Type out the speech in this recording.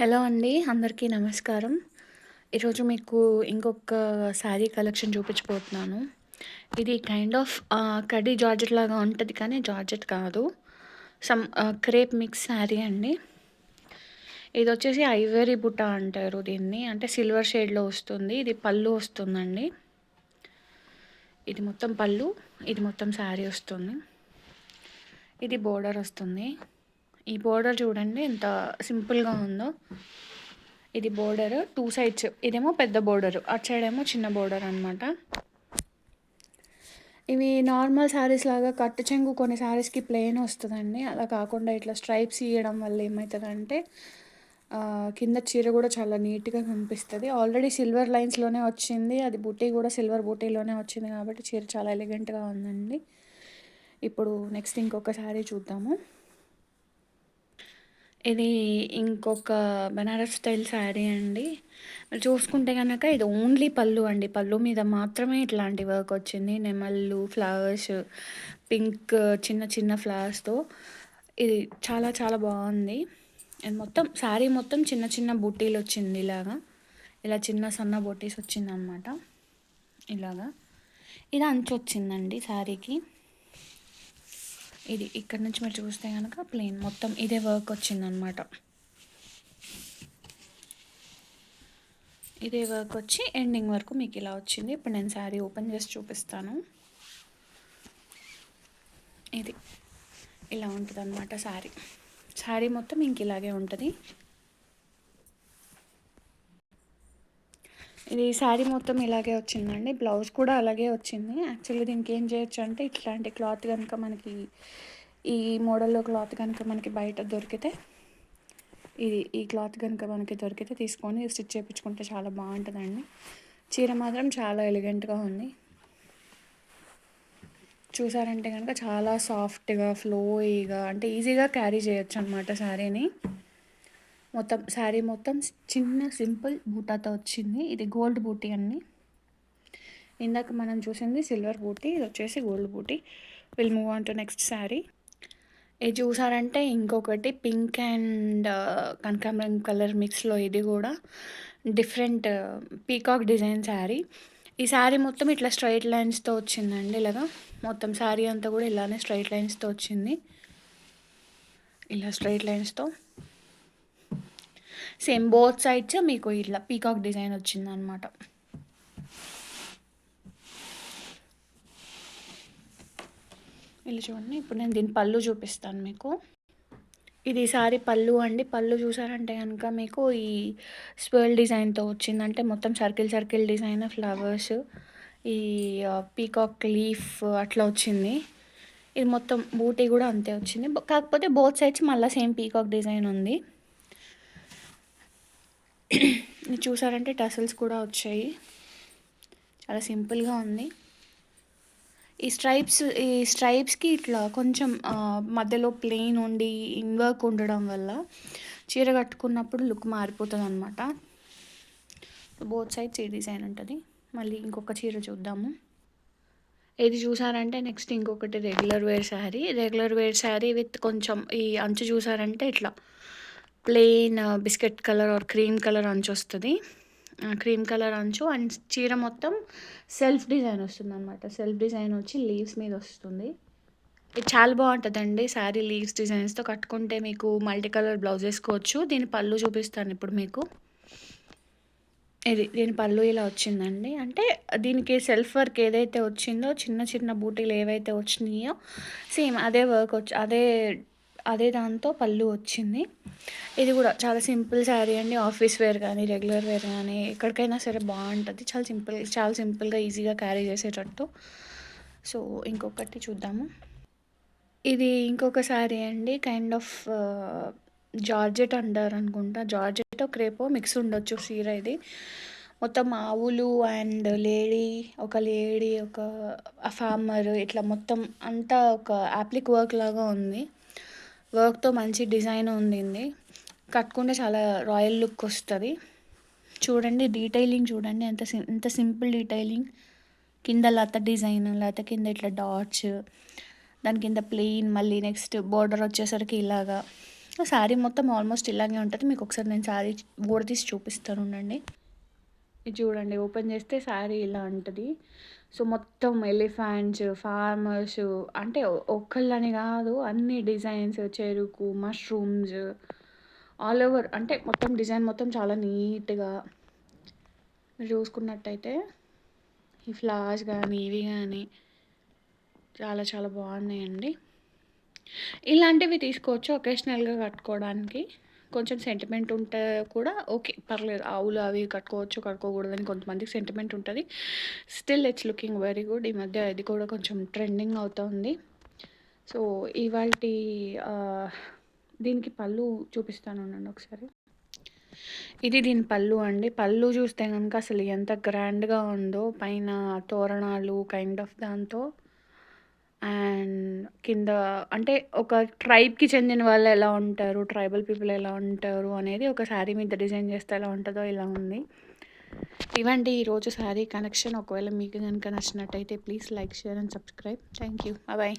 Hello అండి. అందరికీ నమస్కారం. ఈరోజు మీకు ఇంకొక శారీ కలెక్షన్ చూపించబోతున్నాను. ఇది కైండ్ ఆఫ్ కడ్డీ జార్జెట్ లాగా ఉంటది కానీ జార్జెట్ కాదు. క్రేప్ మిక్స్ శారీ అండి. ఇదొచ్చేసి ఐవరీ బుట్ట అంటారు దీన్ని. అంటే సిల్వర్ షేడ్‌లో వస్తుంది. ఇది పళ్ళు వస్తుందండి. ఇది మొత్తం పళ్ళు, ఇది మొత్తం శారీ వస్తుంది. ఇది బోర్డర్ వస్తుంది. ఈ బోర్డర్ చూడండి ఎంత సింపుల్‌గా ఉందో. ఇది బోర్డర్ 2 సైడ్స్. ఇదేమో పెద్ద బోర్డర్, అటు సైడ్ ఏమో చిన్న బోర్డర్ అనమాట. ఇవి నార్మల్ శారీస్ లాగా కట్టు చెంగు కొన్ని శారీస్కి ప్లెయిన్ వస్తుందండి. అలా కాకుండా ఇట్లా స్ట్రైప్స్ ఇవ్వడం వల్ల ఏమవుతుందంటే కింద చీర కూడా చాలా నీట్గా కనిపిస్తుంది. ఆల్రెడీ సిల్వర్ లైన్స్లోనే వచ్చింది, అది బూటీ కూడా సిల్వర్ బూటీలోనే వచ్చింది కాబట్టి చీర చాలా ఎలిగెంట్గా ఉందండి. ఇప్పుడు నెక్స్ట్ ఇంకొక శారీ చూద్దాము. ఇది ఇంకొక బనారస్ స్టైల్ శారీ అండి. మీరు చూసుకుంటే కనుక ఇది ఓన్లీ పళ్ళు అండి. పళ్ళు మీద మాత్రమే ఇట్లాంటి వర్క్ వచ్చింది. నెమళ్ళు, ఫ్లవర్స్, పింక్ చిన్న చిన్న ఫ్లవర్స్తో ఇది చాలా చాలా బాగుంది. ఇది మొత్తం శారీ మొత్తం చిన్న చిన్న బుట్టీలు వచ్చింది. ఇలా చిన్న సన్న బొట్టీస్ వచ్చిందనమాట. ఇలాగా ఇది అంచు వచ్చిందండి శారీకి. ఇది ఇక్కడ నుంచి మీరు చూస్తే కనుక ప్లెయిన్ మొత్తం ఇదే వర్క్ వచ్చిందనమాట. ఇదే వర్క్ వచ్చి ఎండింగ్ వరకు మీకు ఇలా వచ్చింది. ఇప్పుడు నేను శారీ ఓపెన్ చేసి చూపిస్తాను. ఇది ఇలా ఉంటుంది అనమాట శారీ మొత్తం ఇంక ఇలాగే ఉంటుంది. ఇది శారీ మొత్తం ఇలాగే వచ్చిందండి. బ్లౌజ్ కూడా అలాగే వచ్చింది. యాక్చువల్లీ దీనికి ఏం చేయొచ్చు అంటే ఇట్లాంటి క్లాత్ కనుక మనకి ఈ మోడల్లో క్లాత్ కనుక మనకి బయట దొరికితే ఈ క్లాత్ కనుక మనకి దొరికితే తీసుకొని స్టిచ్ చేయించుకుంటే చాలా బాగుంటుందండి. చీర మాత్రం చాలా ఎలిగెంట్గా ఉంది. చూసారంటే కనుక చాలా సాఫ్ట్గా ఫ్లోయిగా అంటే ఈజీగా క్యారీ చేయొచ్చు అనమాట శారీని. శారీ మొత్తం చిన్న సింపుల్ బూటాతో వచ్చింది. ఇది గోల్డ్ బూటీ అండి. ఇందాక మనం చూసింది సిల్వర్ బూటీ, ఇది వచ్చేసి గోల్డ్ బూటీ. Will move on to next sari. ఇది చూసారంటే ఇంకొకటి పింక్ అండ్ కనకాంబరం కలర్ మిక్స్లో ఇది కూడా డిఫరెంట్ పీకాక్ డిజైన్ శారీ. ఈ శారీ మొత్తం ఇట్లా స్ట్రైట్ లైన్స్తో వచ్చిందండి. ఇలాగా మొత్తం శారీ అంతా కూడా ఇలానే స్ట్రైట్ లైన్స్తో వచ్చింది. ఇలా స్ట్రైట్ లైన్స్తో సేమ్ బోత్ సైడ్స్ మీకు ఇట్లా పీకాక్ డిజైన్ వచ్చిందనమాట. ఇలా చూడండి. ఇప్పుడు నేను దీని పళ్ళు చూపిస్తాను మీకు. ఇది శారీ పళ్ళు అండి. పళ్ళు చూసారంటే కనుక మీకు ఈ స్పర్ల్ డిజైన్తో వచ్చిందంటే మొత్తం సర్కిల్ సర్కిల్ డిజైన్, ఫ్లవర్స్, ఈ పీకాక్ లీఫ్ అట్లా వచ్చింది. ఇది మొత్తం బూటీ కూడా అంతే వచ్చింది. కాకపోతే బోత్ సైడ్స్ మళ్ళీ సేమ్ పీకాక్ డిజైన్ ఉంది. ఇది చూసారంటే టసల్స్ కూడా వచ్చాయి. చాలా సింపుల్గా ఉంది. ఈ స్ట్రైప్స్కి ఇట్లా కొంచెం మధ్యలో ప్లెయిన్ ఉండి ఇన్వర్క్ ఉండడం వల్ల చీర కట్టుకున్నప్పుడు లుక్ మారిపోతుంది అనమాట. బోత్ సైడ్స్ ఈ డిజైన్ ఉంటుంది. మళ్ళీ ఇంకొక చీర చూద్దాము. ఇది చూసారంటే నెక్స్ట్ ఇంకొకటి రెగ్యులర్ వేర్ శారీ విత్ కొంచెం ఈ అంచు చూసారంటే ఇట్లా plain biscuit colour or cream colour అంచు వస్తుంది. క్రీమ్ కలర్ అంచు అండ్ చీర మొత్తం సెల్ఫ్ డిజైన్ వస్తుంది అనమాట. సెల్ఫ్ డిజైన్ వచ్చి లీవ్స్ మీద వస్తుంది. ఇది చాలా బాగుంటుందండి. శారీ లీవ్స్ డిజైన్స్తో కట్టుకుంటే మీకు మల్టీ కలర్ బ్లౌజ్ వేసుకోవచ్చు. దీని పళ్ళు చూపిస్తాను ఇప్పుడు మీకు. దీని పళ్ళు ఇలా వచ్చిందండి. అంటే దీనికి సెల్ఫ్ వర్క్ ఏదైతే వచ్చిందో చిన్న చిన్న బూటీలు ఏవైతే వచ్చినాయో సేమ్ అదే వర్క్ అదే దాంతో పళ్ళు వచ్చింది. ఇది కూడా చాలా సింపుల్ శారీ అండి. ఆఫీస్ వేర్ కానీ రెగ్యులర్ వేర్ కానీ ఎక్కడికైనా సరే బాగుంటుంది. చాలా సింపుల్గా ఈజీగా క్యారీ చేసేటట్టు. సో ఇంకొకటి చూద్దాము. ఇది ఇంకొక శారీ అండి. కైండ్ ఆఫ్ జార్జెట్ అంటారు అనుకుంటా. జార్జెట్ క్రేపో మిక్స్ ఉండొచ్చు చీర. ఇది మొత్తం ఆవులు అండ్ ఒక లేడీ ఒక ఫార్మర్ ఇట్లా మొత్తం అంతా ఒక యాప్లిక్ వర్క్ లాగా ఉంది. వర్క్తో మంచి డిజైన్ ఉంది. కట్టుకుంటే చాలా రాయల్ లుక్ వస్తుంది. చూడండి డీటెయిలింగ్ చూడండి ఎంత సింపుల్ డీటెయిలింగ్. కింద లత డిజైన్, లత కింద ఇట్లా డాట్స్, దాని కింద ప్లెయిన్, మళ్ళీ నెక్స్ట్ బోర్డర్ వచ్చేసరికి ఇలాగా సో శారీ మొత్తం ఆల్మోస్ట్ ఇలాగే ఉంటుంది. మీకు ఒకసారి నేను శారీ ఊడదీసి చూపిస్తాను ఉండండి. ఇది చూడండి, ఓపెన్ చేస్తే శారీ ఇలా ఉంటది. సో మొత్తం ఎలిఫాంట్స్, ఫార్మర్స్ అంటే ఒక్కళ్ళని కాదు, అన్ని డిజైన్స్, చెరుకు, మష్రూమ్స్ ఆల్ ఓవర్, అంటే మొత్తం డిజైన్ మొత్తం చాలా నీట్గా మీరు చూసుకున్నట్టయితే ఈ ఫ్లవర్స్ కానీ ఇవి కానీ చాలా చాలా బాగున్నాయండి. ఇలాంటివి తీసుకోవచ్చు ఒకేషనల్గా కట్టుకోవడానికి. కొంచెం సెంటిమెంట్ ఉంటే కూడా ఓకే, పర్లేదు. ఆవులు అవి కట్టుకోవచ్చు, కట్టుకోకూడదని కొంతమందికి సెంటిమెంట్ ఉంటుంది. Still it's looking very good. ఈ మధ్య ఇది కూడా కొంచెం ట్రెండింగ్ అవుతుంది. సో ఇవాల్టి దీనికి పళ్ళు చూపిస్తాను ఉండండి ఒకసారి. ఇది దీని పళ్ళు అండి. పళ్ళు చూస్తే కనుక అసలు ఎంత గ్రాండ్గా ఉందో, పైన తోరణాలు కైండ్ ఆఫ్ దాంతో, అండ్ కింద అంటే ఒక ట్రైబ్కి చెందిన వాళ్ళు ఎలా ఉంటారు, ట్రైబల్ పీపుల్ ఎలా ఉంటారు అనేది ఒక శారీ మీద డిజైన్ చేస్తే ఎలా ఉంటుందో ఇలా ఉంది. ఇవండి ఈరోజు శారీ కలెక్షన్. ఒకవేళ మీకు కనుక నచ్చినట్టయితే please like, share and subscribe. Thank you. Bye.